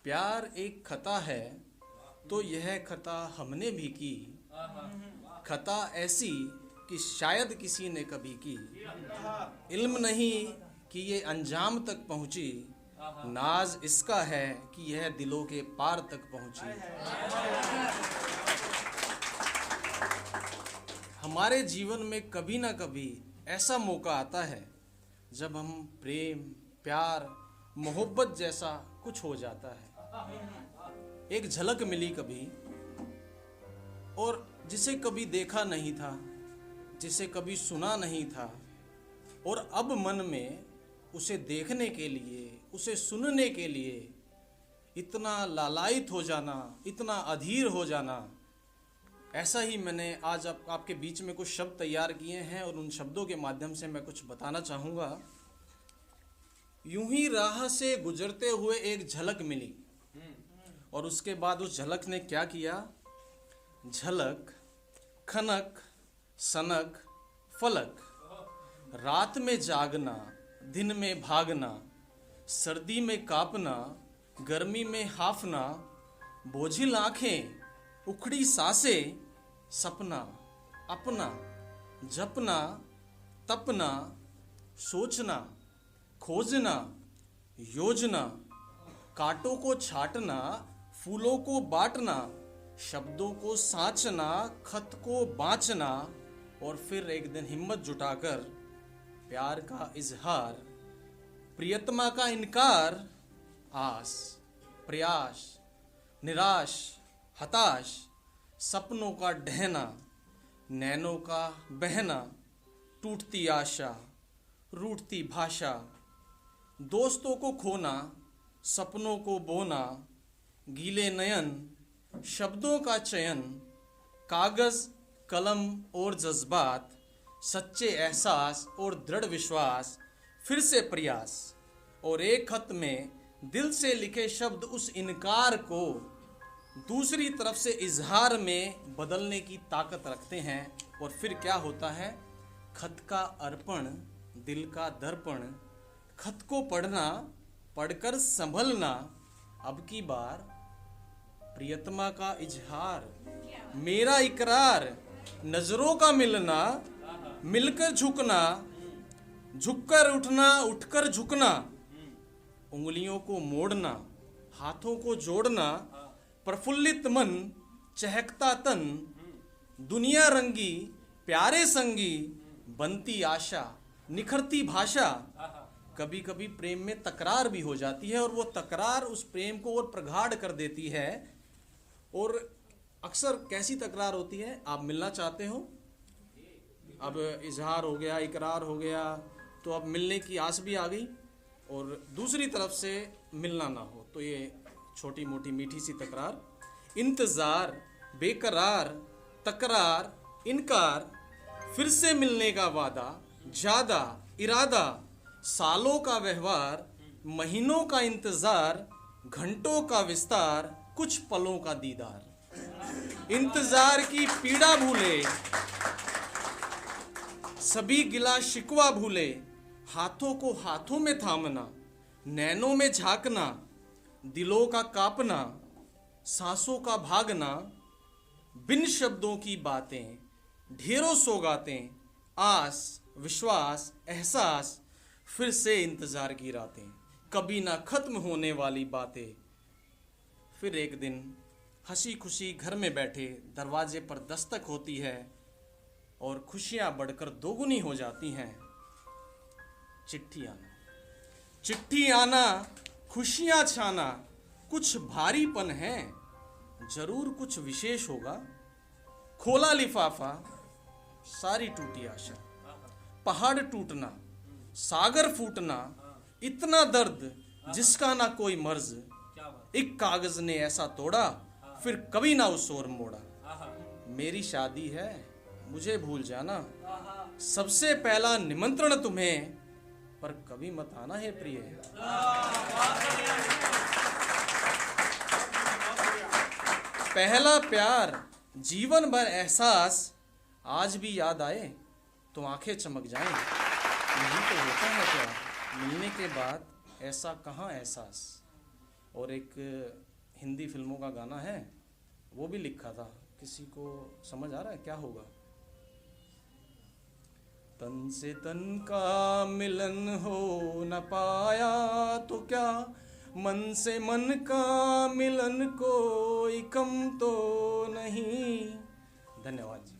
प्यार एक खता है तो यह खता हमने भी की, खता ऐसी कि शायद किसी ने कभी की। इल्म नहीं कि ये अंजाम तक पहुंची, नाज इसका है कि यह दिलों के पार तक पहुंची। हमारे जीवन में कभी ना कभी ऐसा मौका आता है जब हम प्रेम, प्यार, मोहब्बत जैसा कुछ हो जाता है। एक झलक मिली कभी, और जिसे कभी देखा नहीं था, जिसे कभी सुना नहीं था, और अब मन में उसे देखने के लिए, उसे सुनने के लिए इतना लालायित हो जाना, इतना अधीर हो जाना। ऐसा ही मैंने आज आपके बीच में कुछ शब्द तैयार किए हैं और उन शब्दों के माध्यम से मैं कुछ बताना चाहूँगा। यूं ही राह से गुजरते हुए एक झलक मिली, और उसके बाद उस झलक ने क्या किया? झलक, खनक, सनक, फलक, रात में जागना, दिन में भागना, सर्दी में कांपना, गर्मी में हाफना, बोझिल आंखें, उखड़ी सांसें, सपना, अपना, जपना, तपना, सोचना, खोजना, योजना, कांटों को छाटना, फूलों को बांटना, शब्दों को साँचना, खत को बाँचना, और फिर एक दिन हिम्मत जुटाकर प्यार का इजहार, प्रियतमा का इनकार, आस, प्रयास, निराश, हताश, सपनों का ढहना, नैनों का बहना, टूटती आशा, रूठती भाषा, दोस्तों को खोना, सपनों को बोना, गीले नयन, शब्दों का चयन, कागज, कलम और जज्बात, सच्चे एहसास और दृढ़ विश्वास, फिर से प्रयास, और एक खत में दिल से लिखे शब्द उस इनकार को दूसरी तरफ से इजहार में बदलने की ताकत रखते हैं। और फिर क्या होता है? खत का अर्पण, दिल का दर्पण, खत को पढ़ना, पढ़कर संभलना, अब की बार प्रियतमा का इजहार, मेरा इकरार, नजरों का मिलना, मिलकर झुकना, झुककर उठना, उठकर झुकना, उंगलियों को मोड़ना, हाथों को जोड़ना, प्रफुल्लित मन, चहकता तन, दुनिया रंगी, प्यारे संगी, बनती आशा, निखरती भाषा। कभी कभी प्रेम में तकरार भी हो जाती है, और वो तकरार उस प्रेम को और प्रगाढ़ कर देती है। और अक्सर कैसी तकरार होती है? आप मिलना चाहते हो, अब इजहार हो गया, इकरार हो गया, तो अब मिलने की आस भी आ गई, और दूसरी तरफ से मिलना ना हो, तो ये छोटी मोटी मीठी सी तकरार। इंतजार, बेकरार, तकरार, इनकार, फिर से मिलने का वादा, ज्यादा इरादा, सालों का व्यवहार, महीनों का इंतजार, घंटों का विस्तार, कुछ पलों का दीदार। इंतजार की पीड़ा भूले, सभी गिला शिकवा भूले, हाथों को हाथों में थामना, नैनों में झांकना, दिलों का कांपना, सांसों का भागना, बिन शब्दों की बातें, ढेरों सौगातें, आस, विश्वास, एहसास, फिर से इंतजार की रातें, कभी ना खत्म होने वाली बातें। फिर एक दिन हंसी खुशी घर में बैठे, दरवाजे पर दस्तक होती है, और खुशियां बढ़कर दोगुनी हो जाती हैं। चिट्ठी आना, चिट्ठी आना, खुशियां छाना, कुछ भारीपन है, जरूर कुछ विशेष होगा। खोला लिफाफा, सारी टूटी आशा, पहाड़ टूटना, सागर फूटना, इतना दर्द जिसका ना कोई मर्ज, एक कागज ने ऐसा तोड़ा, फिर कभी ना उस ओर मोड़ा। मेरी शादी है, मुझे भूल जाना, सबसे पहला निमंत्रण तुम्हें, पर कभी मत आना है प्रिय। पहला प्यार, जीवन भर एहसास, आज भी याद आए तो आंखें चमक जाएं। यही तो होता है क्या, मिलने के बाद ऐसा कहाँ एहसास। और एक हिंदी फिल्मों का गाना है, वो भी लिखा था। किसी को समझ आ रहा है क्या होगा? तन से तन का मिलन हो न पाया तो क्या, मन से मन का मिलन कोई कम तो नहीं। धन्यवाद जी।